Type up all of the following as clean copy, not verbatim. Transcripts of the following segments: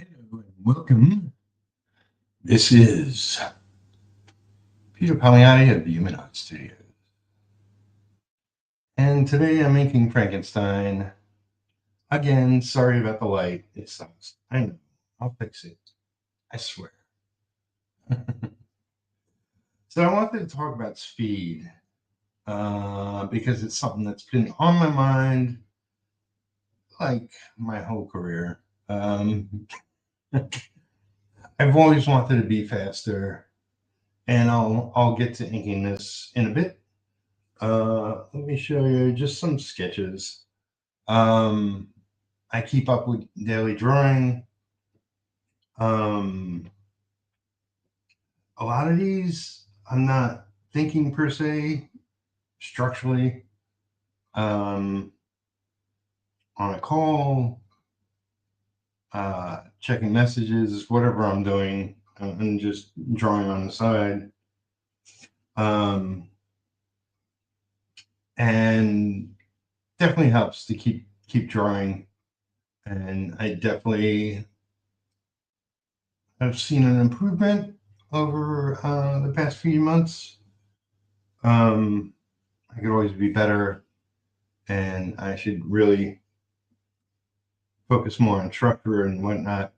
Hello and welcome. This is Peter Palmiotti of the Human Art Studios. And today I'm making Frankenstein. Again, sorry about the light. It sucks. I know. I'll fix it. I swear. So I wanted to talk about speed because it's something that's been on my mind like my whole career. I've always wanted to be faster, and I'll get to inking this in a bit. Let me show you just some sketches. I keep up with daily drawing. A lot of these I'm not thinking per se structurally. On a call, checking messages, whatever I'm doing, and just drawing on the side. And definitely helps to keep drawing. And I definitely have seen an improvement over the past few months. I could always be better, and I should really focus more on structure and whatnot.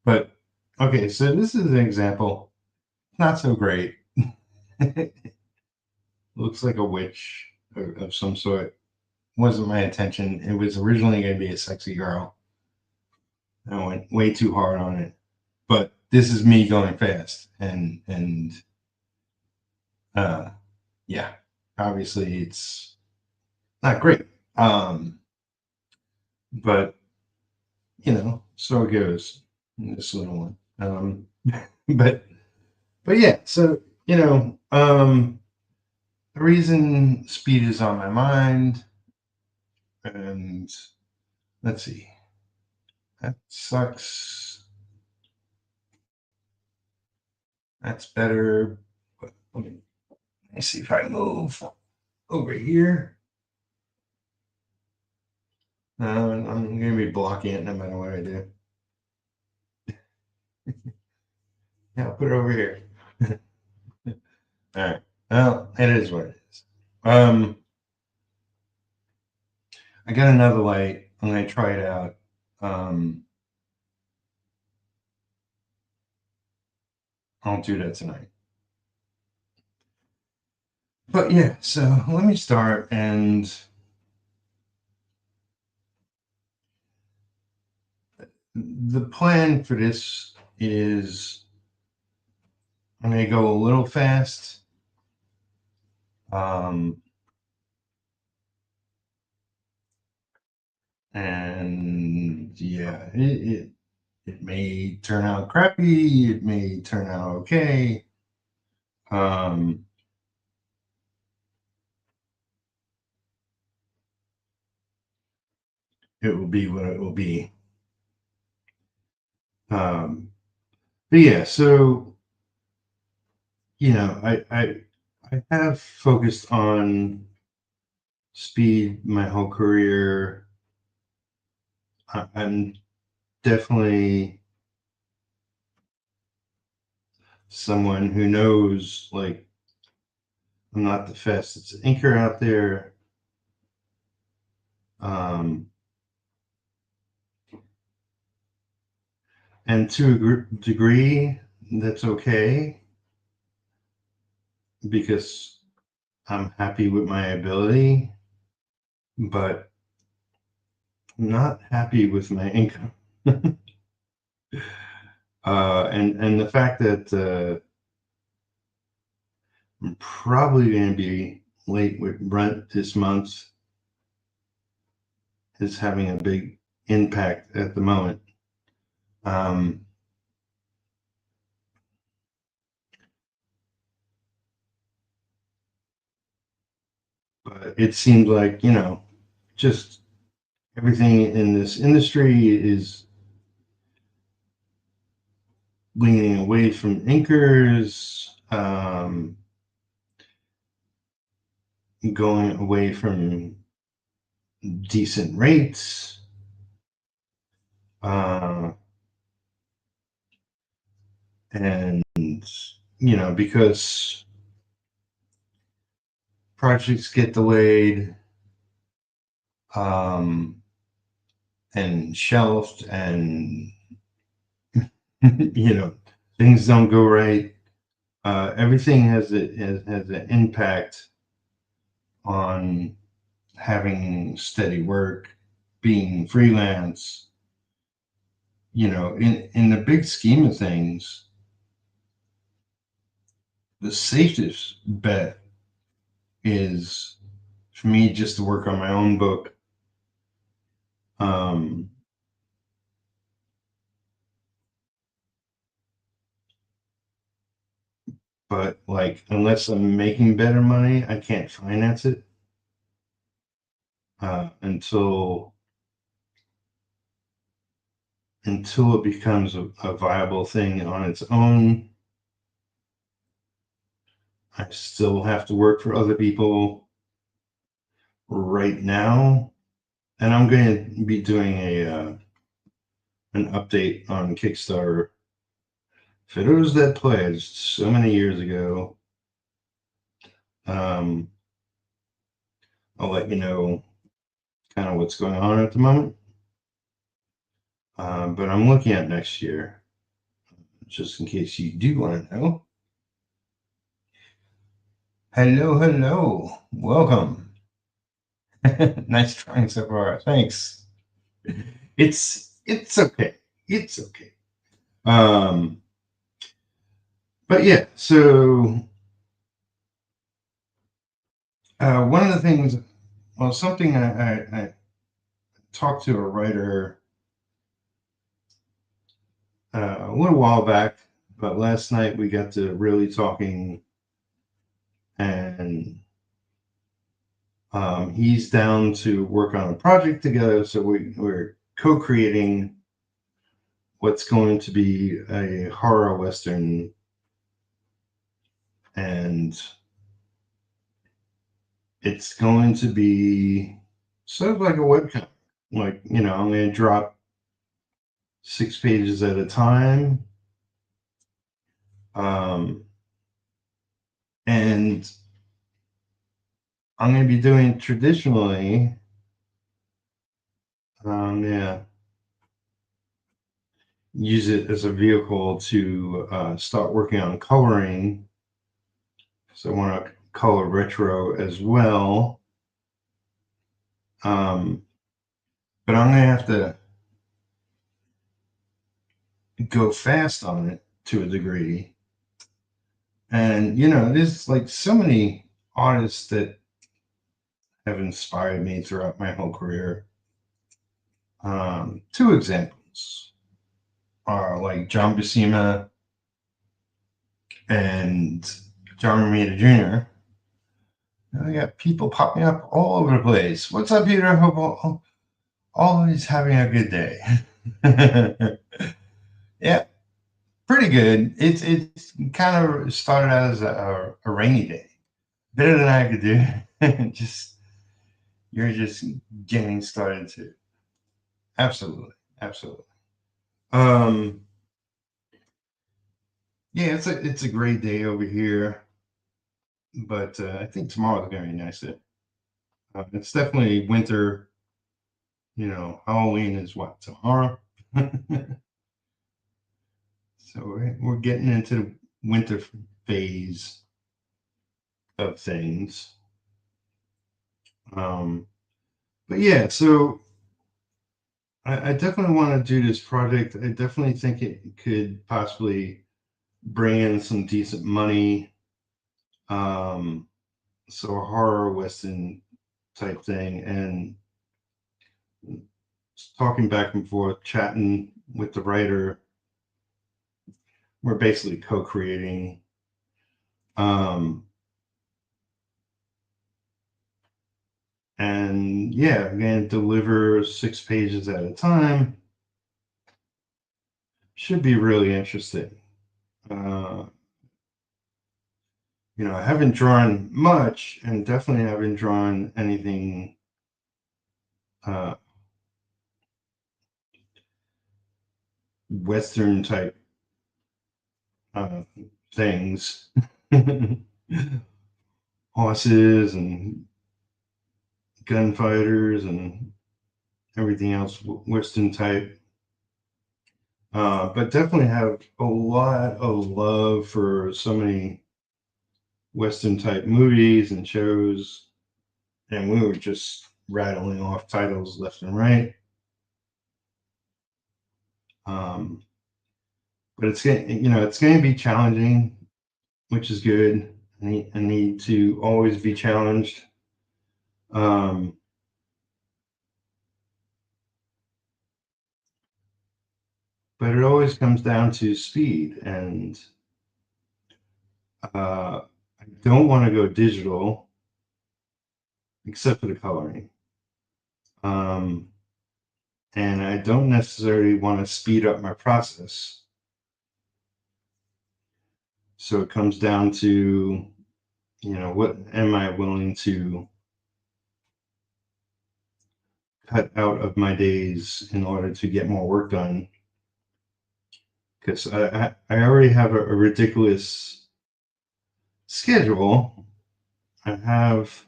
But okay, so this is an example. Not so great. Looks like a witch of some sort. Wasn't my intention. It was originally going to be a sexy girl. I went way too hard on it. But this is me going fast, and yeah, obviously it's not great. But so it goes in this little one. But yeah, so the reason speed is on my mind, and let's see, that sucks. That's better. But let me see if I move over here. I'm going to be blocking it no matter what I do. Yeah, I'll put it over here. All right. Well, it is what it is. I got another light. I'm going to try it out. I'll do that tonight. But yeah, so let me start. And the plan for this is I'm going to go a little fast. And yeah, it may turn out crappy. It may turn out okay. It will be what it will be. But yeah, so I have focused on speed my whole career. I'm definitely someone who knows, like, I'm not the fastest inker out there. And to a degree, that's okay, because I'm happy with my ability, but I'm not happy with my income. And the fact that I'm probably going to be late with rent this month is having a big impact at the moment. But it seems like, just everything in this industry is leaning away from inkers, going away from decent rates. And, because projects get delayed, and shelved, and, things don't go right. Everything has an impact on having steady work, being freelance. In the big scheme of things, the safest bet is for me just to work on my own book. But unless I'm making better money, I can't finance it until it becomes a viable thing on its own. I still have to work for other people right now, and I'm going to be doing an update on Kickstarter for those that pledged so many years ago. I'll let you know kind of what's going on at the moment, but I'm looking at next year, just in case you do want to know. Hello, welcome. Nice trying so far, thanks. It's okay. It's okay. But yeah, so one of the things, something I talked to a writer a little while back, but last night we got to really talking, and he's down to work on a project together, so we're co-creating what's going to be a horror western, and it's going to be sort of like a webcomic. I'm going to drop 6 pages at a time. And I'm going to be doing traditionally, use it as a vehicle to start working on coloring. So I want to color retro as well. But I'm going to have to go fast on it to a degree. And, there's so many artists that have inspired me throughout my whole career. 2 examples are John Buscema and John Romita Jr. I got people popping up all over the place. What's up, Peter? I hope always having a good day. Yeah, pretty good. It's kind of started out as a rainy day. Better than I could do. You're just getting started too. Absolutely. Yeah, it's a great day over here, but I think tomorrow's gonna be nicer. It's definitely winter. Halloween is what, tomorrow? So we're getting into the winter phase of things. But yeah, so I definitely want to do this project. I definitely think it could possibly bring in some decent money. So a horror western type thing, and talking back and forth, chatting with the writer. We're basically co-creating. And yeah, I'm going to deliver 6 pages at a time. Should be really interesting. I haven't drawn much, and definitely haven't drawn anything Western type things, horses and gunfighters and everything else Western type. But definitely have a lot of love for so many Western type movies and shows. And we were just rattling off titles left and right. But it's going to be challenging, which is good. I need to always be challenged. But it always comes down to speed, and I don't want to go digital, except for the coloring. And I don't necessarily want to speed up my process. So it comes down to, what am I willing to cut out of my days in order to get more work done? Because I already have a ridiculous schedule. I have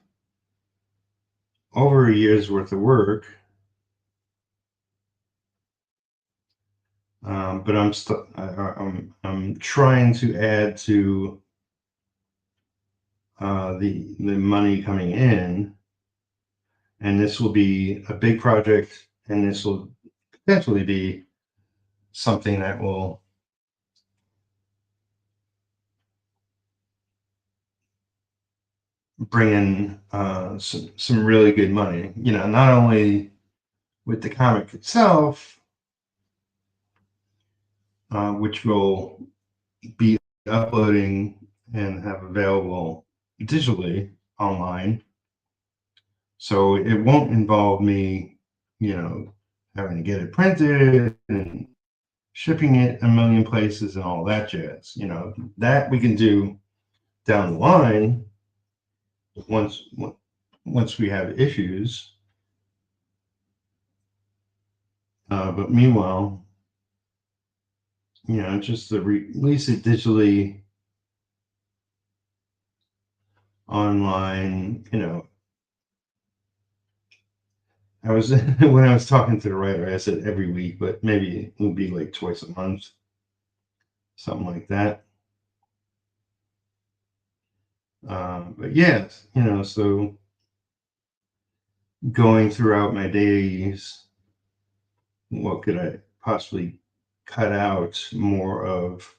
over a year's worth of work, but I'm trying to add to the money coming in, and this will be a big project, and this will potentially be something that will bring in some really good money. Not only with the comic itself, which will be uploading and have available digitally online. So it won't involve me, having to get it printed and shipping it a million places and all that jazz. That we can do down the line once we have issues. But meanwhile, just to release it digitally online, I was when I was talking to the writer, I said every week, but maybe it would be like twice a month, something like that. But yes, so going throughout my days, what could I possibly cut out more of?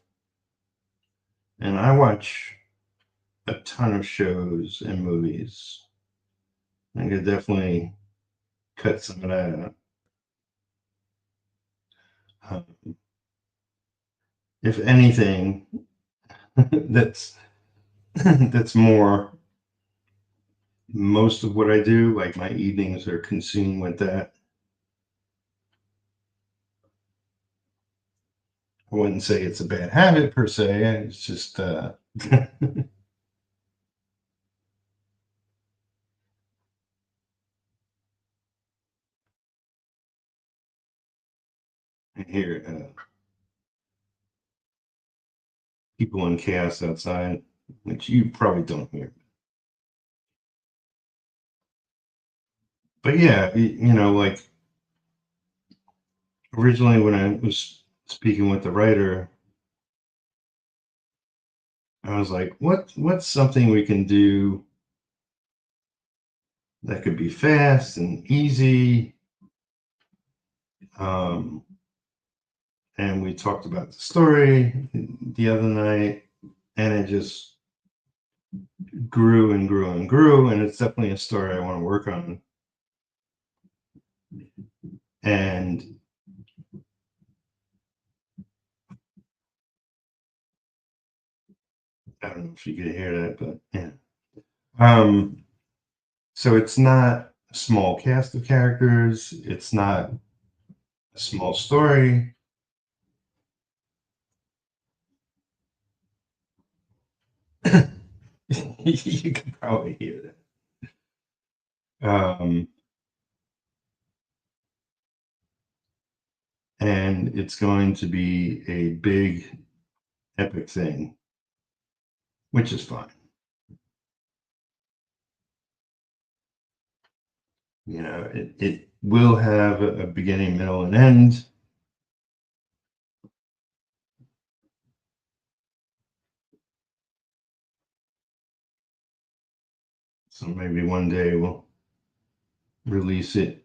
And I watch a ton of shows and movies. I could definitely cut some of that out. If anything, that's that's more most of what I do. Like my evenings are consumed with that. I wouldn't say it's a bad habit per se. It's just I hear people in chaos outside, which you probably don't hear. But yeah, like originally when I was speaking with the writer, I was like, what's something we can do that could be fast and easy? And we talked about the story the other night, and it just grew and grew and grew, and it's definitely a story I want to work on. And I don't know if you could hear that, but yeah. So it's not a small cast of characters. It's not a small story. You can probably hear that. And it's going to be a big epic thing, which is fine. You know, it will have a beginning, middle, and end. So maybe one day we'll release it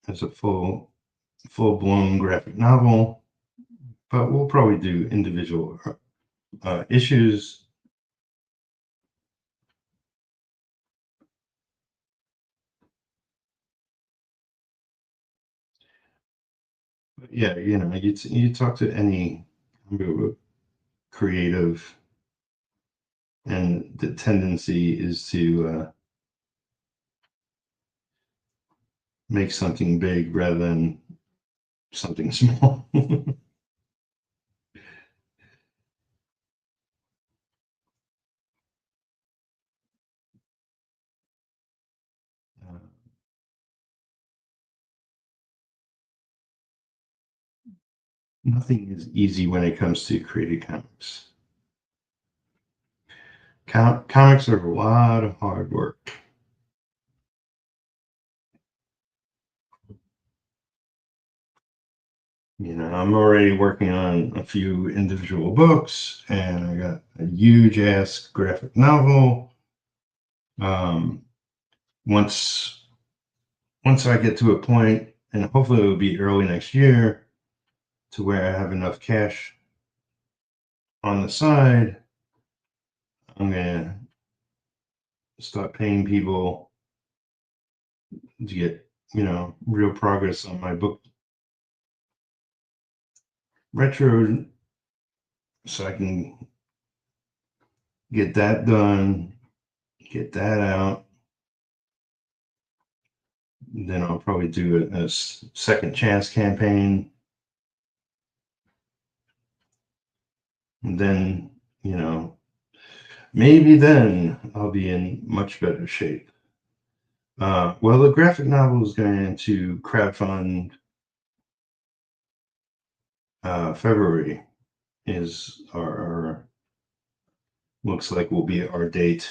as a full-blown graphic novel, but we'll probably do individual issues. But yeah, you know, you talk to any creative, and the tendency is to make something big rather than something small. Nothing is easy when it comes to creating comics. Comics are a lot of hard work. You know, I'm already working on a few individual books, and I got a huge ass graphic novel. Once I get to a point, and hopefully it'll be early next year, to where I have enough cash on the side, I'm gonna start paying people to get, you know, real progress on my book retro, so I can get that done, get that out. Then I'll probably do a second chance campaign. And then, you know, maybe then I'll be in much better shape. Well, the graphic novel is going to crowdfund. February is our looks like will be our date.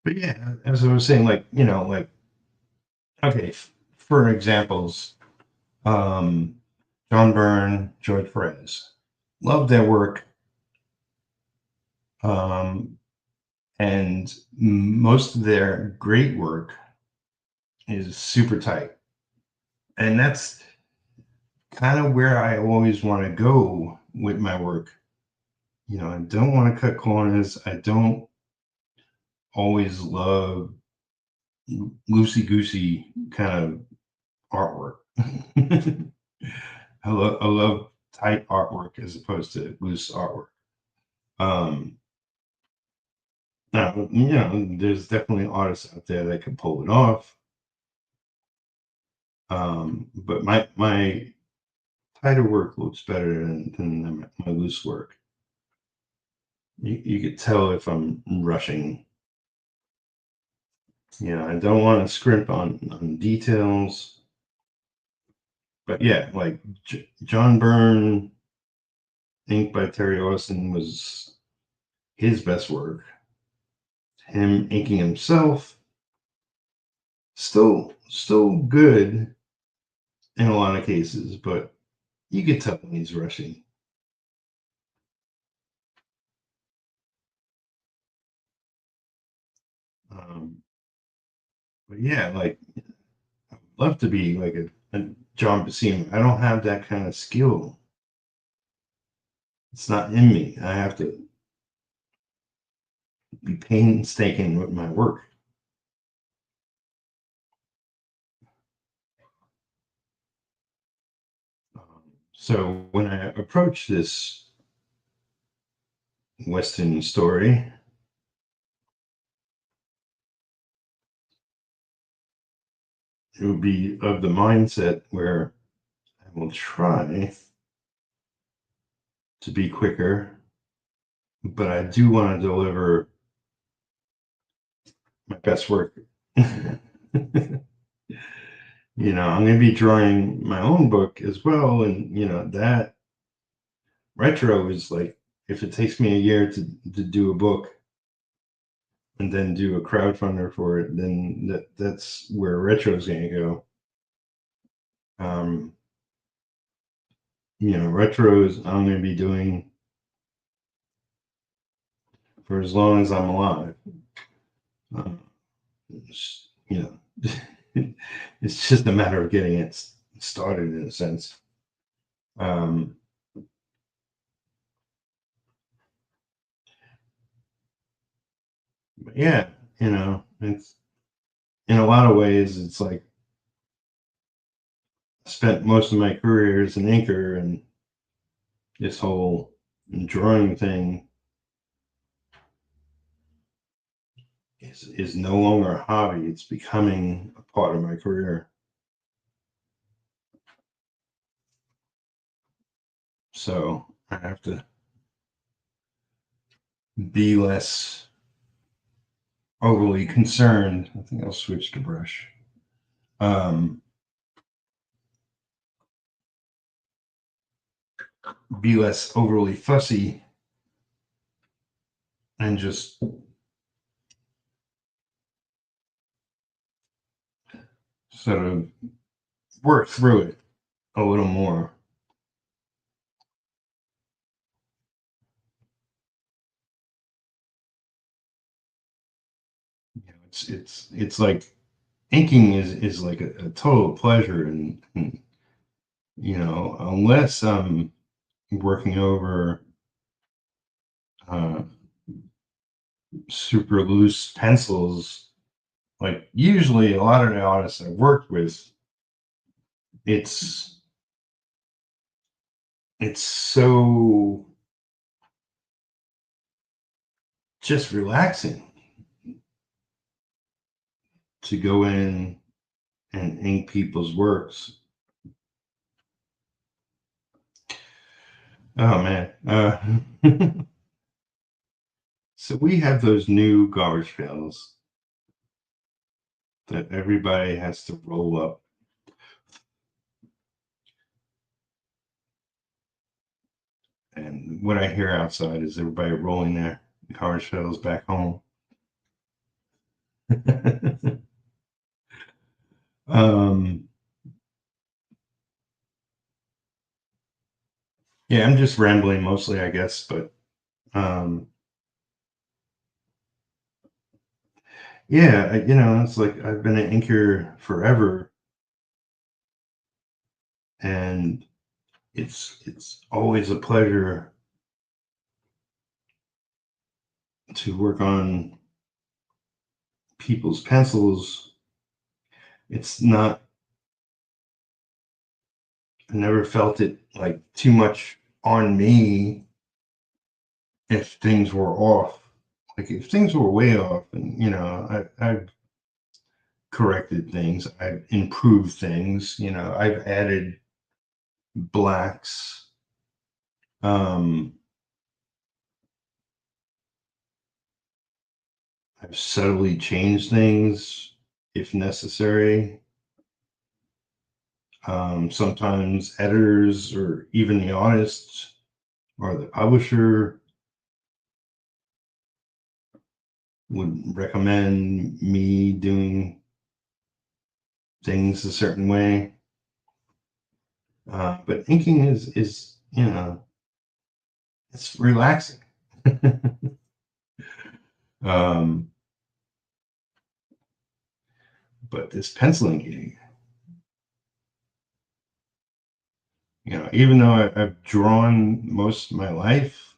But yeah, as I was saying, like, you know, like, okay, for examples, John Byrne, George Perez, love their work. And most of their great work is super tight. And that's kind of where I always want to go with my work. You know, I don't want to cut corners. I don't always love loosey goosey kind of artwork. I love tight artwork as opposed to loose artwork. Now, you know, there's definitely artists out there that can pull it off. But my tighter work looks better than my loose work. You could tell if I'm rushing. You know, I don't want to scrimp on details. But yeah, like John Byrne, inked by Terry Austin, was his best work. Him inking himself, still good in a lot of cases, but you could tell when he's rushing. But yeah, like, I'd love to be like a John Bascom. I don't have that kind of skill. It's not in me. I have to be painstaking with my work. So when I approach this Western story, it would be of the mindset where I will try to be quicker, but I do want to deliver my best work. You know, I'm going to be drawing my own book as well. And, you know, that retro is like, if it takes me a year to do a book and then do a crowdfunder for it, then that's where retro is going to go. You know, retros I'm going to be doing for as long as I'm alive. You know, it's just a matter of getting it started in a sense. But yeah, you know, it's in a lot of ways, it's like I spent most of my career as an inker, and this whole drawing thing is no longer a hobby. It's becoming a part of my career. So I have to be less overly concerned. I think I'll switch to brush. Be less overly fussy and just sort of work through it a little more. You know, it's like inking is like a total pleasure, and you know, unless I'm working over uh, super loose pencils, like usually a lot of the artists I've worked with, it's so just relaxing to go in and ink people's works. Oh man. So we have those new garbage pails that everybody has to roll up. And what I hear outside is everybody rolling their garbage pails back home. Yeah, I'm just rambling mostly, I guess, but yeah, you know, it's like I've been an inker forever, and it's always a pleasure to work on people's pencils. It's not, I never felt it like too much on me if things were off. Like if things were way off, and you know, I've corrected things, I've improved things, you know, I've added blacks. I've subtly changed things if necessary. Sometimes editors or even the artist or the publisher would recommend me doing things a certain way. But inking is, you know, it's relaxing. But this penciling gig, you know, even though I've drawn most of my life,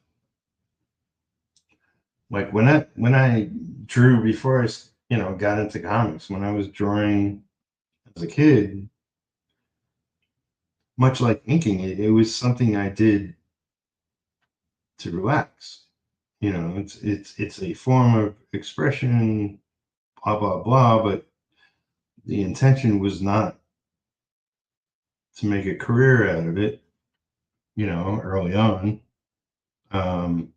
like when I drew before you know, got into comics, when I was drawing as a kid, much like inking, it was something I did to relax. You know, it's a form of expression, blah blah blah, but the intention was not to make a career out of it, you know, early on. Um,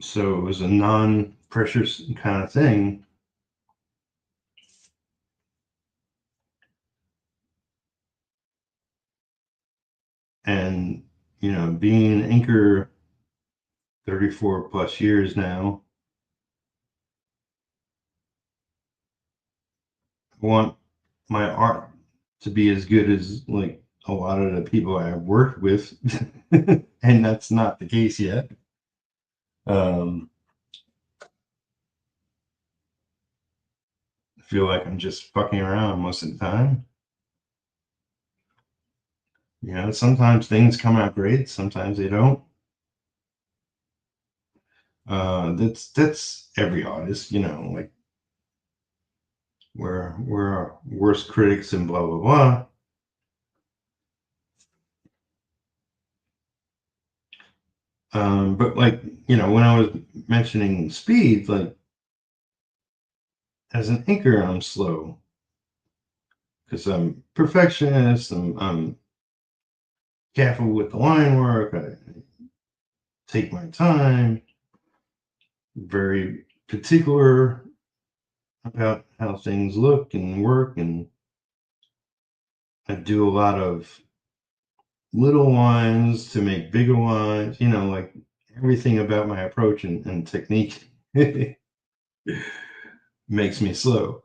So it was a non-precious kind of thing. And, you know, being an inker 34 plus years now, I want my art to be as good as like a lot of the people I've worked with. And that's not the case yet. I feel like I'm just fucking around most of the time. You know, sometimes things come out great, sometimes they don't. That's every artist, you know, like we're our worst critics and blah blah blah. But like, you know, when I was mentioning speed, like as an inker, I'm slow because I'm perfectionist. I'm careful with the line work. I take my time. Very particular about how things look and work, and I do a lot of little lines to make bigger lines. You know, like everything about my approach and technique makes me slow.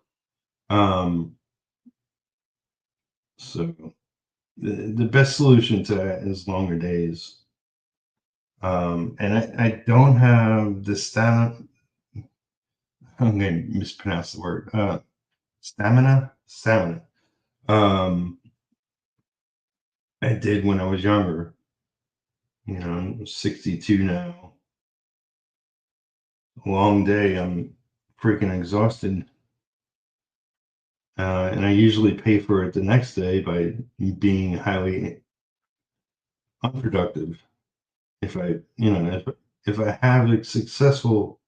So the best solution to that is longer days. And I don't have the stamina. I'm going to mispronounce the word. Stamina. Um, I did when I was younger. You know, I'm 62 now. A long day. I'm freaking exhausted. And I usually pay for it the next day by being highly unproductive. If I, you know, if I have a successful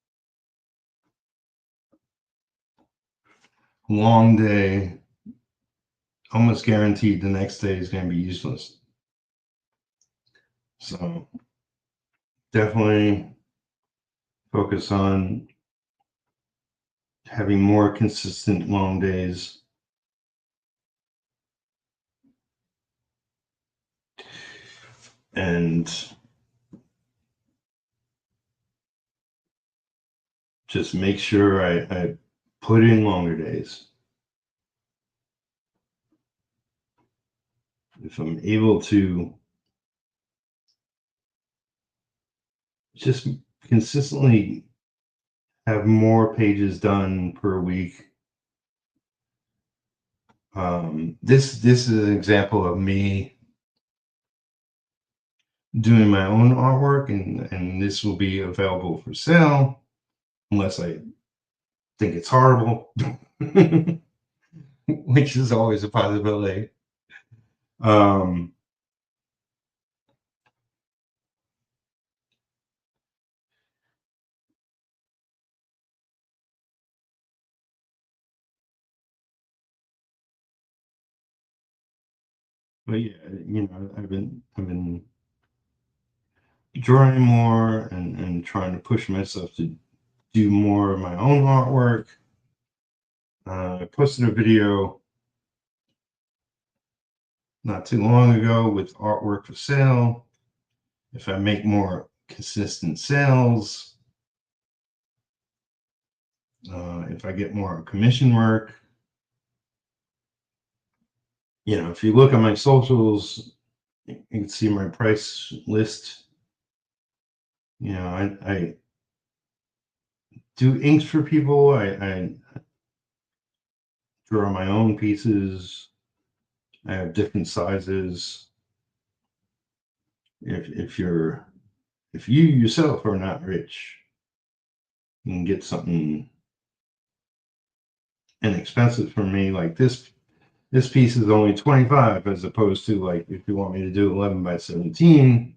long day, almost guaranteed the next day is going to be useless. So definitely focus on having more consistent long days. And just make sure I put in longer days. If I'm able to just consistently have more pages done per week. This is an example of me doing my own artwork, and this will be available for sale unless I think it's horrible, which is always a possibility. But yeah, you know, I've been drawing more and trying to push myself to do more of my own artwork. I posted a video not too long ago with artwork for sale. If I make more consistent sales, if I get more commission work, you know, if you look at my socials, you can see my price list. You know, I do inks for people. I draw my own pieces. I have different sizes. If you yourself are not rich, you can get something inexpensive from me. Like this piece is only 25, as opposed to like if you want me to do 11 by 17.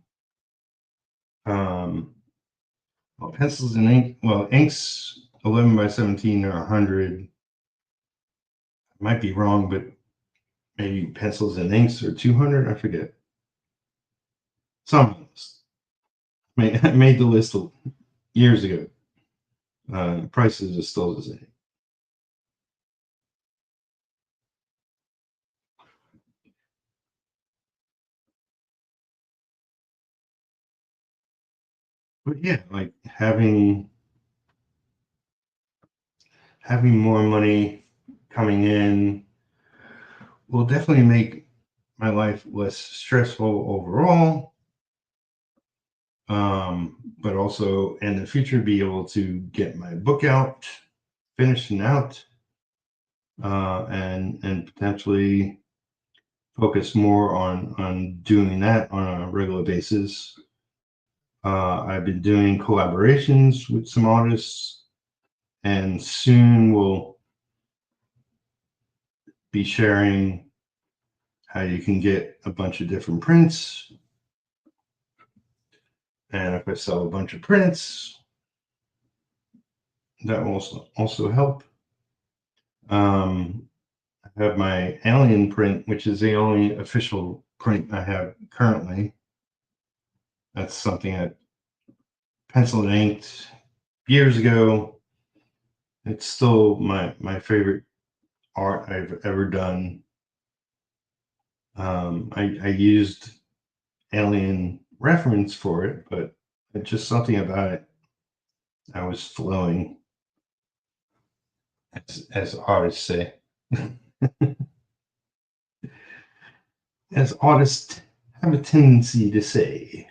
Well, pencils and ink. Well, inks 11 by 17 are 100. I might be wrong, but maybe pencils and inks are 200. I forget. Some I made the list years ago. Prices are still the same. But yeah, like having more money coming in will definitely make my life less stressful overall. But also in the future be able to get my book out, finishing out, and potentially focus more on doing that on a regular basis. I've been doing collaborations with some artists, and soon we'll be sharing how you can get a bunch of different prints. And if I sell a bunch of prints, that will also help. I have my alien print, which is the only official print I have currently. That's something I pencil and inked years ago. It's still my favorite art I've ever done. I used alien reference for it, but it's just something about it. I was flowing, as artists say. As artists have a tendency to say.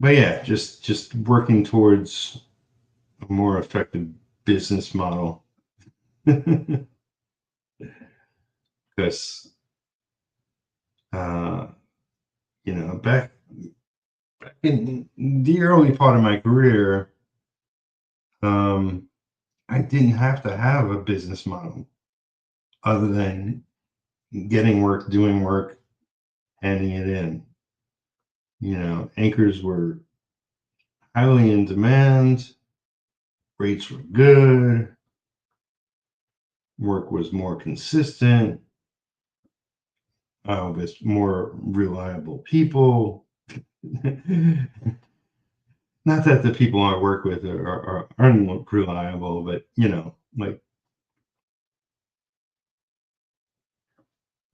But yeah, just working towards a more effective business model. Because back in the early part of my career, I didn't have to have a business model other than getting work, doing work, handing it in. Anchors were highly in demand, rates were good, work was more consistent, with more reliable people. Not that the people I work with are unreliable, but like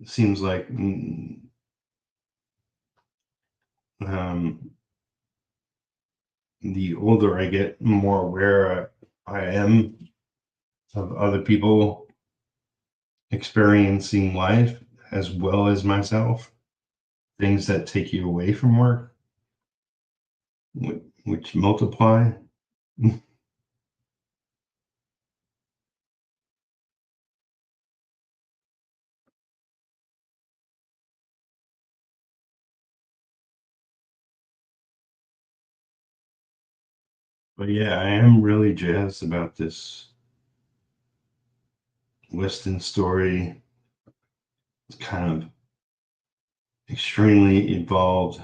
it seems like the older I get, more aware I am of other people experiencing life as well as myself. Things that take you away from work, which multiply. But yeah, I am really jazzed about this Weston story. It's kind of extremely involved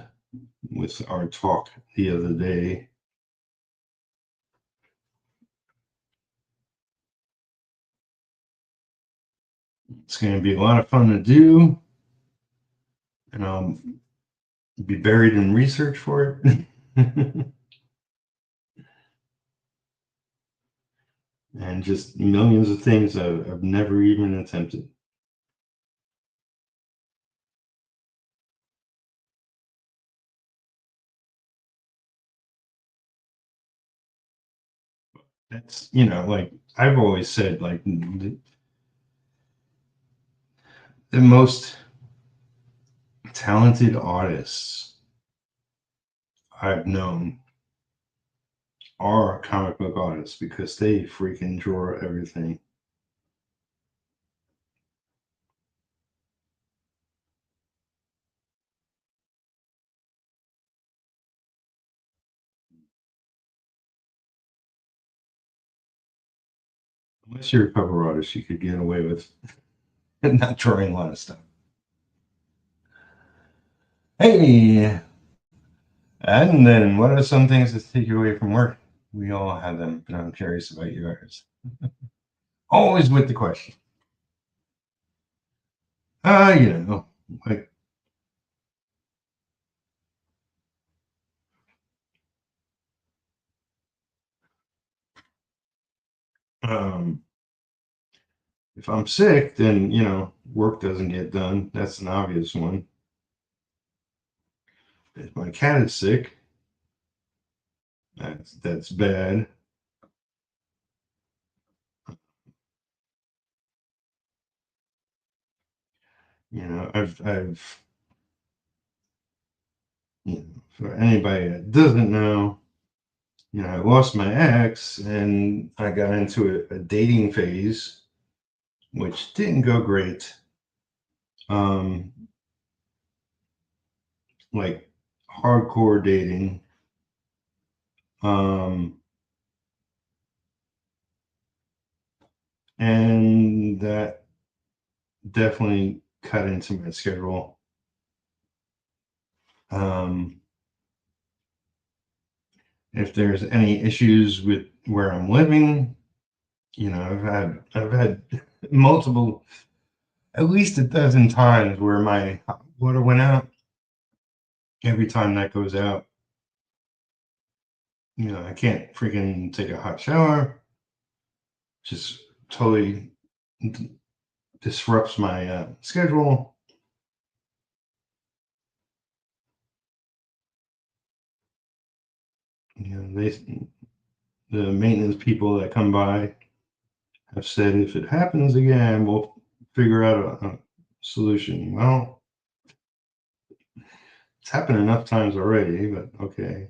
with our talk the other day. It's going to be a lot of fun to do, and I'll be buried in research for it. And just millions of things I've never even attempted. That's, like I've always said, like the most talented artists I've known are comic book artists because they freaking draw everything. Unless you're a cover artist, you could get away with not drawing a lot of stuff. Hey, and then what are some things that take you away from work? We all have them, but I'm curious about yours. Always with the question. You know, like um, if I'm sick, then you know, work doesn't get done. That's an obvious one. If my cat is sick, that's bad. You know, I've you know, for anybody that doesn't know, you know, I lost my ex and I got into a dating phase, which didn't go great. Um, like hardcore dating. Um, and that definitely cut into my schedule. Um, if there's any issues with where I'm living, you know, I've had multiple, at least a dozen times where my hot water went out. Every time that goes out, you know, I can't freaking take a hot shower. Just totally disrupts my schedule. You know, the maintenance people that come by have said if it happens again, we'll figure out a solution. Well, it's happened enough times already, but okay.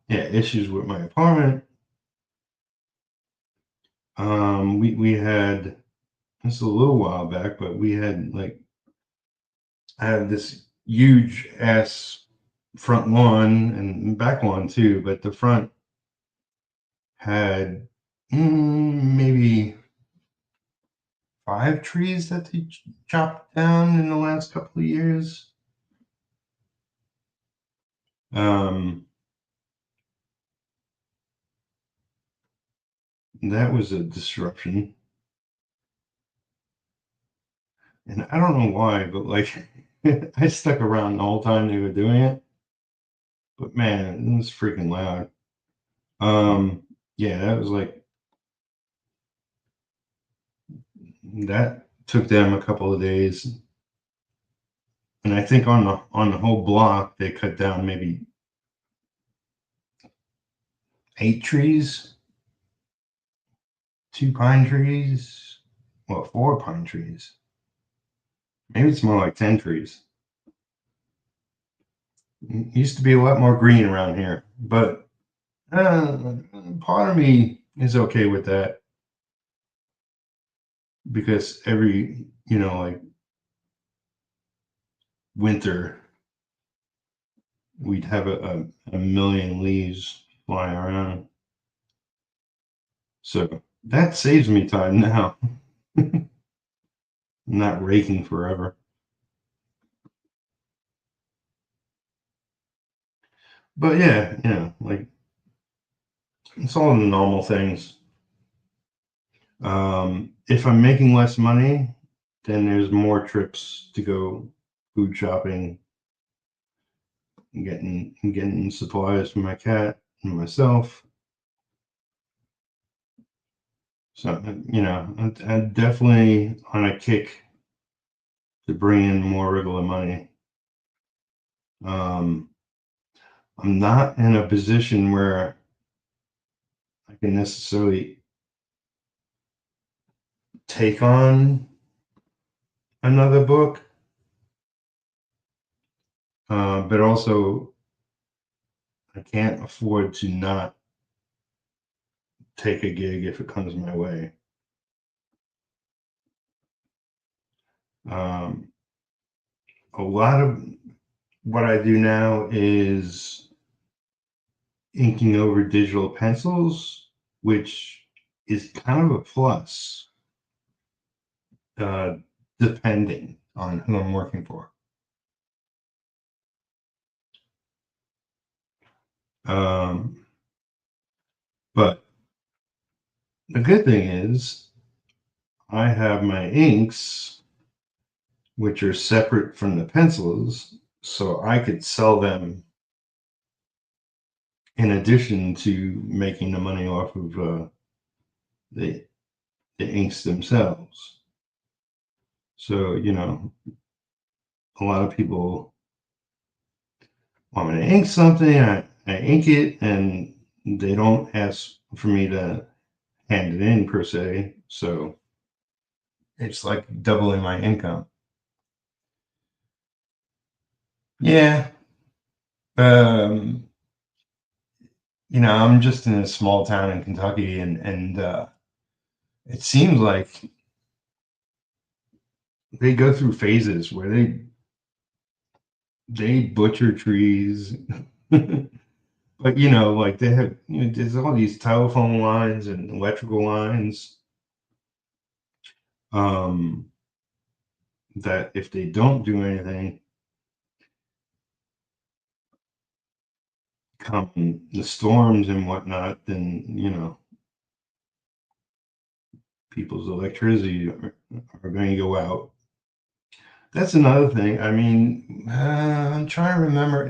Yeah, issues with my apartment. We had this is a little while back, but we had like I had this huge ass front lawn and back lawn too, but the front had maybe 5 trees that they chopped down in the last couple of years. Um, that was a disruption. And I don't know why, but like I stuck around the whole time they were doing it. But man, it was freaking loud. Yeah, that was like that took them a couple of days. And I think on the whole block they cut down maybe 8 trees, 2 pine trees, well, 4 pine trees. Maybe it's more like 10 trees. It used to be a lot more green around here, but uh, part of me is okay with that because every like winter we'd have a million leaves flying around, so that saves me time now. I'm not raking forever. But yeah, like it's all the normal things. If I'm making less money, then there's more trips to go food shopping and getting supplies for my cat and myself. So I'm definitely on a kick to bring in more regular money. Um, I'm not in a position where I can necessarily take on another book, but also I can't afford to not take a gig if it comes my way. Um, a lot of what I do now is inking over digital pencils, which is kind of a plus, uh, depending on who I'm working for. Um, but the good thing is, I have my inks, which are separate from the pencils, so I could sell them in addition to making the money off of the inks themselves. So, you know, a lot of people want me to ink something, I ink it, and they don't ask for me to hand it in per se. So it's like doubling my income. Yeah. You know, I'm just in a small town in Kentucky, and it seems like they go through phases where they butcher trees. But you know, like they have, you know, there's all these telephone lines and electrical lines that if they don't do anything, come the storms and whatnot, then you know people's electricity are going to go out. That's another thing. I mean, I'm trying to remember.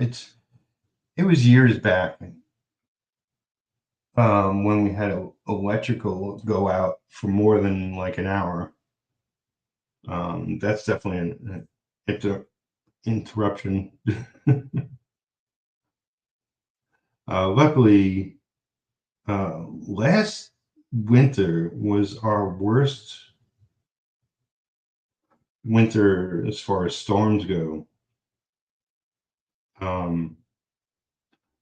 It was years back when we had electrical go out for more than like an hour. That's definitely an interruption. Luckily, last winter was our worst winter as far as storms go.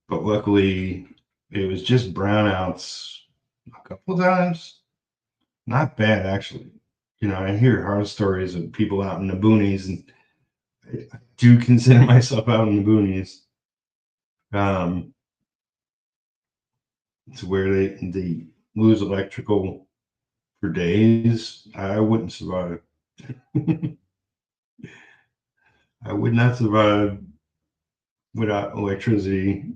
But luckily, it was just brownouts a couple times. Not bad, actually. You know, I hear horror stories of people out in the boonies, and I do consider myself out in the boonies. To where they lose electrical for days. I wouldn't survive. I would not survive without electricity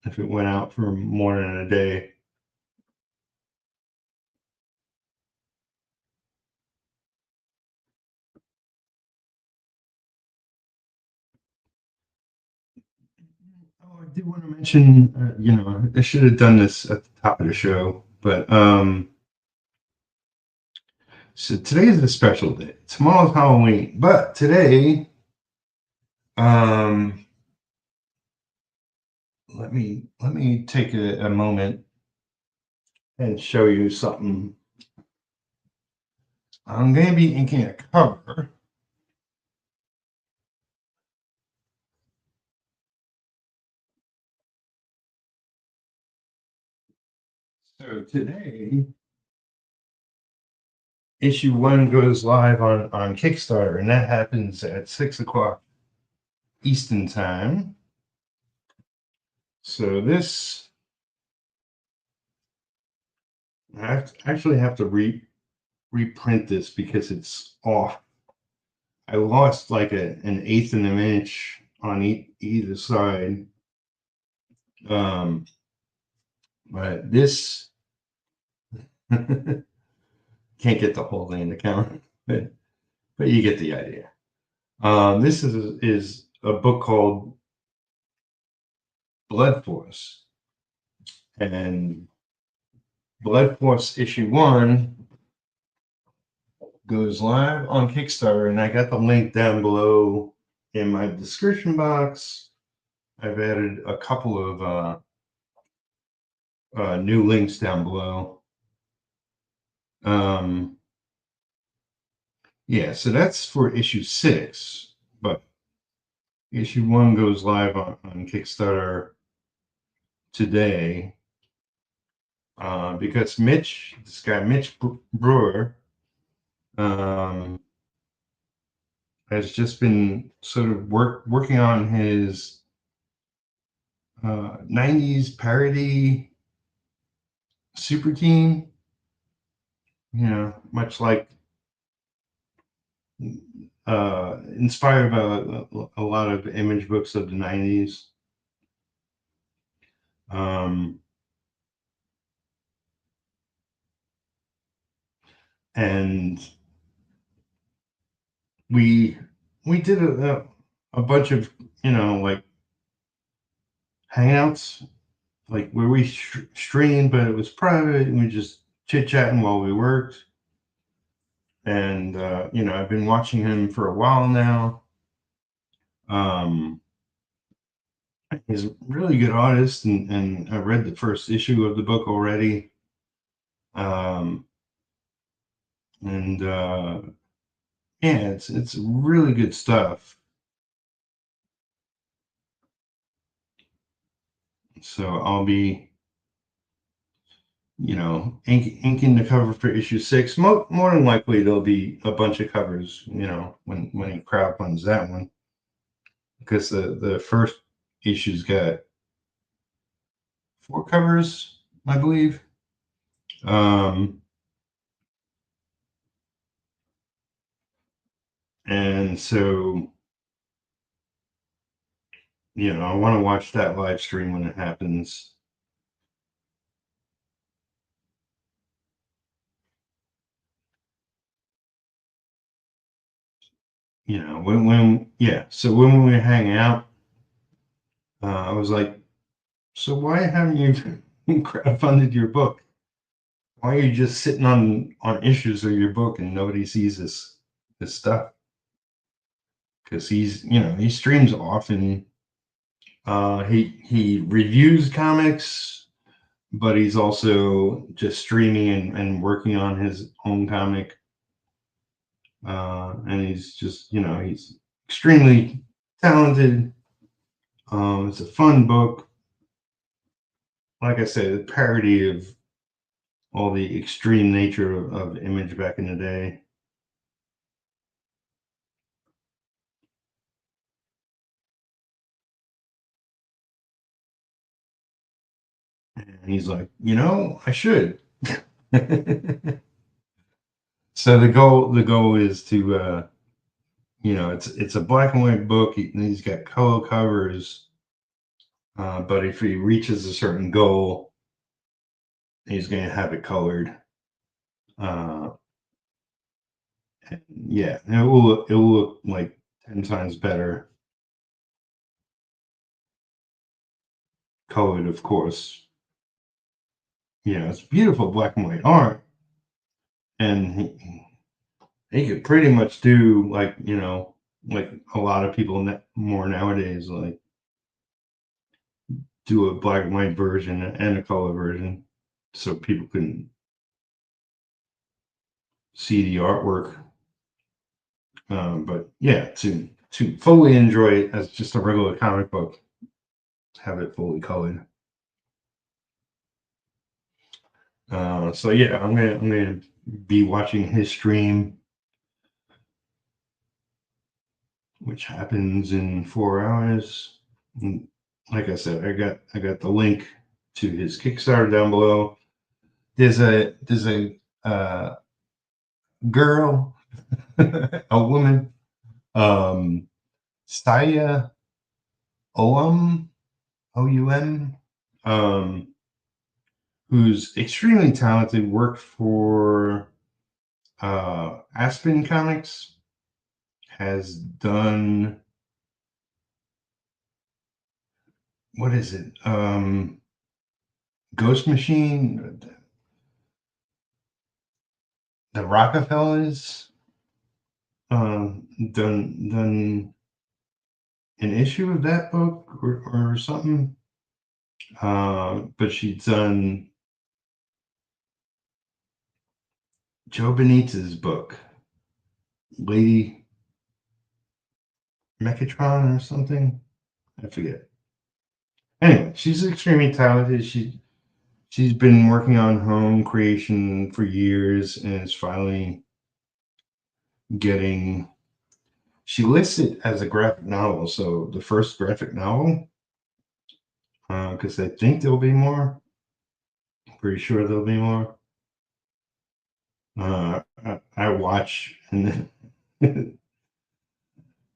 if it went out for more than a day. Oh, I did want to mention, you know, I should have done this at the top of the show, but so today is a special day. Tomorrow's Halloween, but today, um, let me take a moment and show you something. I'm going to be inking a cover. So today, issue 1 goes live on Kickstarter, and that happens at 6 o'clock Eastern time. So this, actually have to reprint this because it's off. I lost like an eighth of an inch on either side. But this can't get the whole thing in the camera, but you get the idea. This is a book called Blood Force, and Blood Force issue 1 goes live on Kickstarter, and I got the link down below in my description box. I've added a couple of new links down below. Yeah, so that's for issue 6, but issue 1 goes live on Kickstarter today because this guy Mitch Brewer, has just been sort of working on his 90s parody super team, you know, much like inspired by a lot of image books of the 90s. and we did a bunch of, like hangouts, like where we streamed, but it was private, and we just chit-chatting while we worked. And I've been watching him for a while now. He's a really good artist, and I read the first issue of the book already. And yeah, it's really good stuff. So I'll be, inking the cover for issue 6. More than likely, there'll be a bunch of covers, when he crowdfunds that one, because the first issue's got 4 covers, I believe. And so, I want to watch that live stream when it happens. So when we hang out, I was like, so why haven't you crowdfunded your book? Why are you just sitting on issues of your book and nobody sees this stuff? Because he streams often. He reviews comics, but he's also just streaming and working on his own comic. And he's just, he's extremely talented. It's a fun book. Like I said, a parody of all the extreme nature of Image back in the day. And he's like, I should. So the goal is to, it's a black and white book. He's got color covers, but if he reaches a certain goal, he's going to have it colored. Yeah, it will look like 10 times better colored, of course. It's beautiful black and white art, and he could pretty much do like a lot of people more nowadays, like do a black and white version and a color version, so people can see the artwork. But yeah, to fully enjoy it as just a regular comic book, have it fully colored. So yeah, I'm gonna be watching his stream, which happens in 4 hours. And like I said, I got the link to his Kickstarter down below. There's a girl, a woman, Saya Oum, OUM, who's extremely talented, worked for Aspen Comics, has done, what is it? Ghost Machine, the Rockefellers, done an issue of that book or something. But she's done Joe Benitez's book, Lady Mechatron or something. I forget. Anyway, she's extremely talented. She's been working on home creation for years and is finally getting. She lists it as a graphic novel, so the first graphic novel, because I think there'll be more. Pretty sure there'll be more. I watch and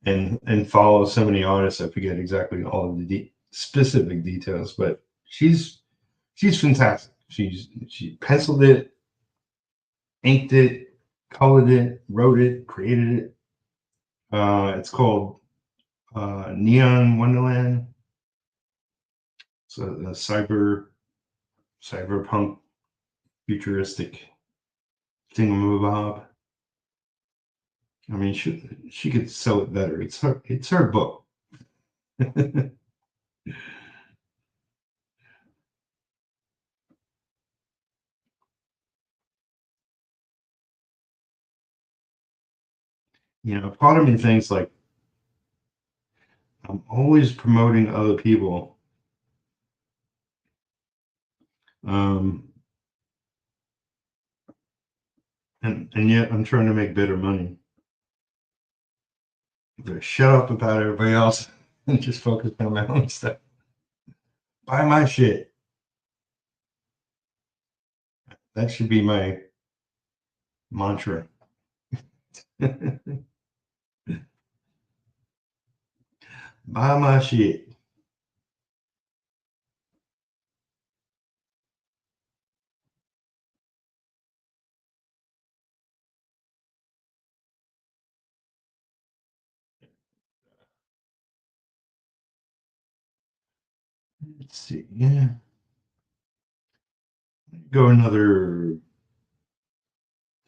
and follow so many artists, I forget exactly all of the specific details, but she's fantastic. She penciled it, inked it, colored it, wrote it, created it. It's called Neon Wonderland. So a cyberpunk futuristic thingamabob. I mean, she could sell it better. It's her book. You know, part of me thinks like I'm always promoting other people. And yet I'm trying to make better money. To shut up about everybody else and just focus on my own stuff. Buy my shit. That should be my mantra. Buy my shit. Let's see. Yeah. Go another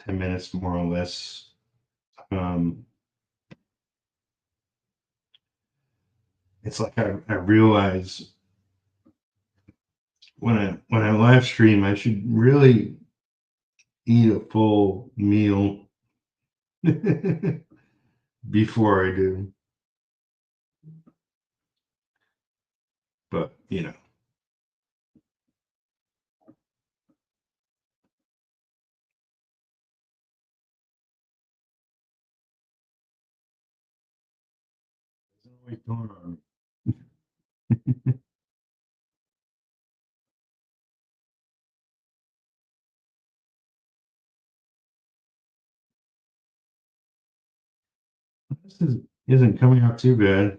10 minutes more or less. It's like I realize when I live stream, I should really eat a full meal before I do. But you know. What's going on? Isn't coming out too bad.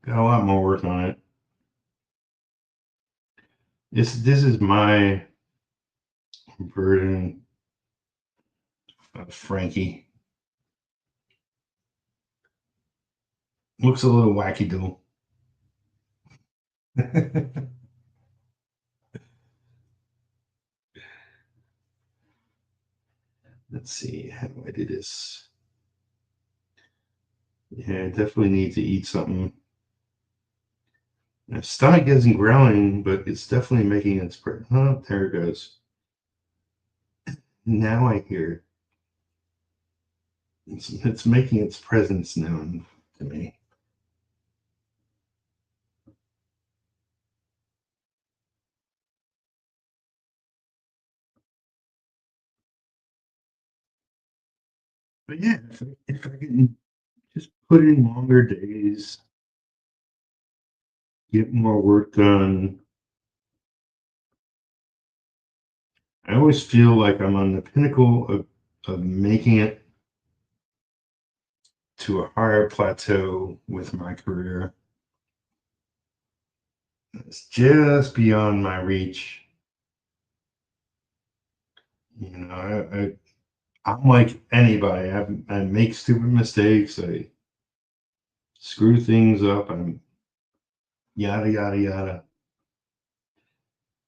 Got a lot more work on it. This is my version of Frankie. Looks a little wacky though. Let's see how do I do this. Yeah, I definitely need to eat something. My stomach isn't growling, but it's definitely making its presence. Oh, there it goes. Now I hear it's making its presence known to me. But yeah, if I can just put in longer days, get more work done. I always feel like I'm on the pinnacle of making it to a higher plateau with my career. It's just beyond my reach. You know, I'm like anybody. I make stupid mistakes. I screw things up. I'm yada yada yada.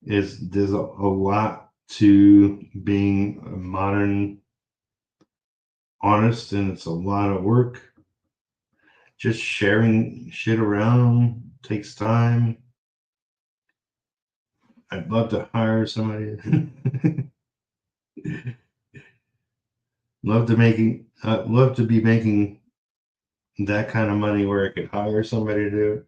There's a lot to being a modern artist, and it's a lot of work. Just sharing shit around takes time. I'd love to hire somebody. Love to be making that kind of money where I could hire somebody to do it.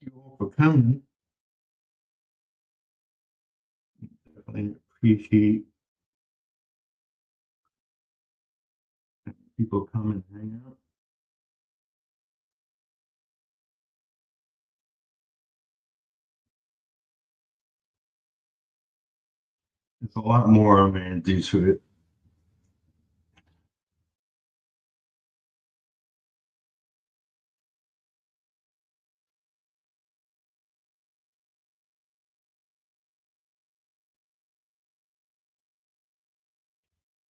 Thank you all for coming. Definitely appreciate people come and hang out. There's a lot more I'm going to do to it.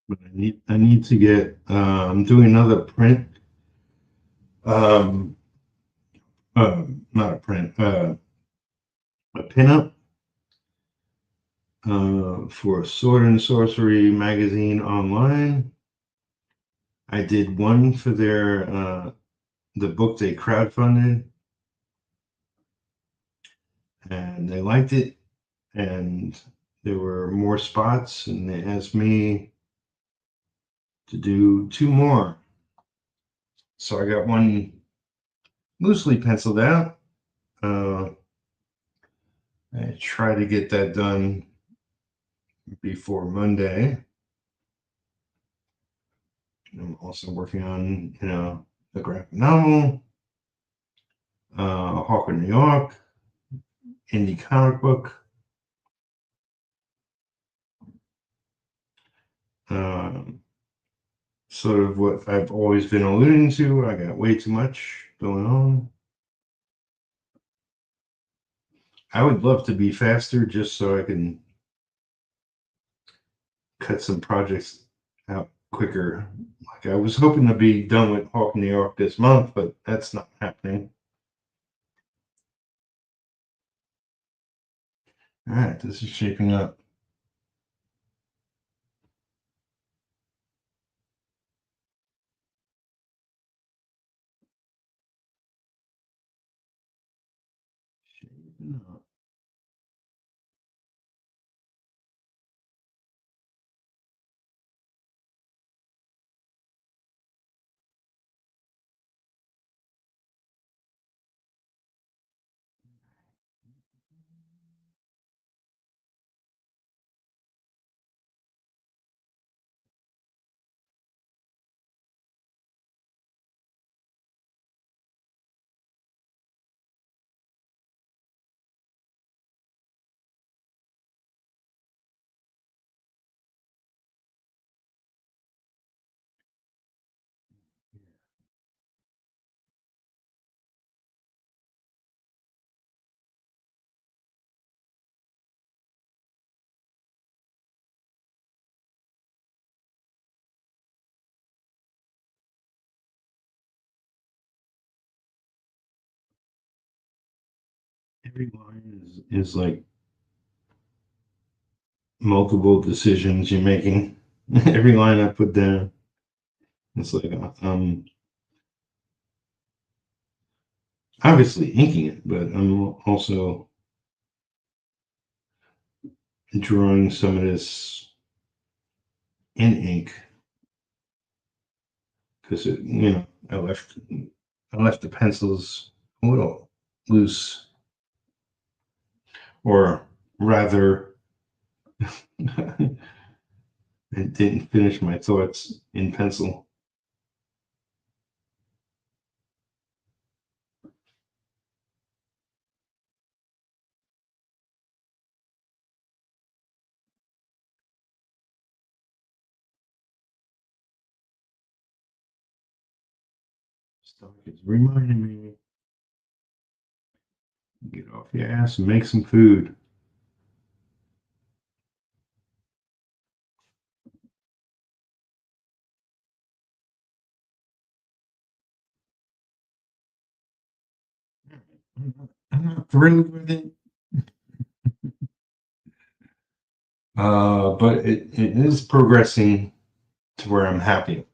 But I need to get I'm doing another print. Not a print, a pinup for Sword and Sorcery magazine online. I did one for their the book they crowdfunded, and they liked it, and there were more spots, and they asked me to do 2 more. So I got one loosely penciled out. I try to get that done before Monday. I'm also working on, the graphic novel, Hawk in New York, indie comic book. Sort of what I've always been alluding to. I got way too much going on. I would love to be faster just so I can cut some projects out quicker. Like I was hoping to be done with Hawk in New York this month, but that's not happening. All right, this is shaping up. Shaping up. Every line is like multiple decisions you're making. Every line I put down, it's like obviously inking it, but I'm also drawing some of this in ink because I left the pencils a little loose, or rather, I didn't finish my thoughts in pencil. Stuff is reminding me, get off your ass and make some food. I'm not thrilled with it, but it is progressing to where I'm happy.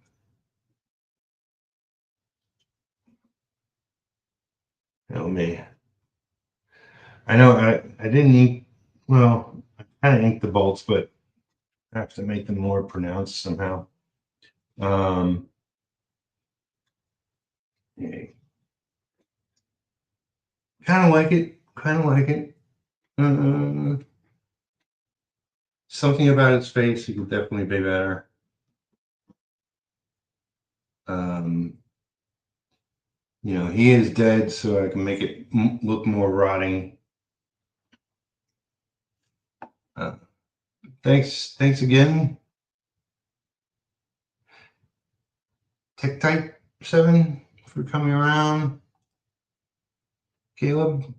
Oh man, I know I didn't ink. Well, I kind of inked the bolts, but I have to make them more pronounced somehow. Yeah. Kind of like it. Kind of like it. Something about its face, it could definitely be better. You know, he is dead, so I can make it look more rotting. Thanks again. Tech Type 7 for coming around. Caleb.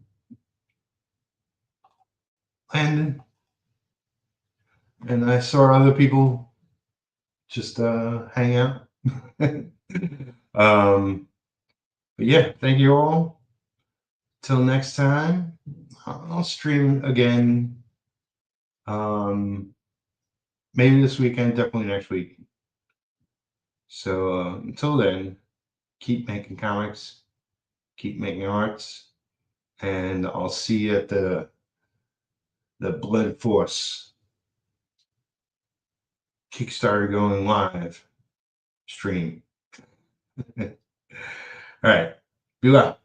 Landon. And I saw other people just hang out. But yeah, thank you all. Till next time, I'll stream again. Maybe this weekend, definitely next week. So until then, keep making comics, keep making arts, and I'll see you at the Blood Force Kickstarter going live stream. All right, be well.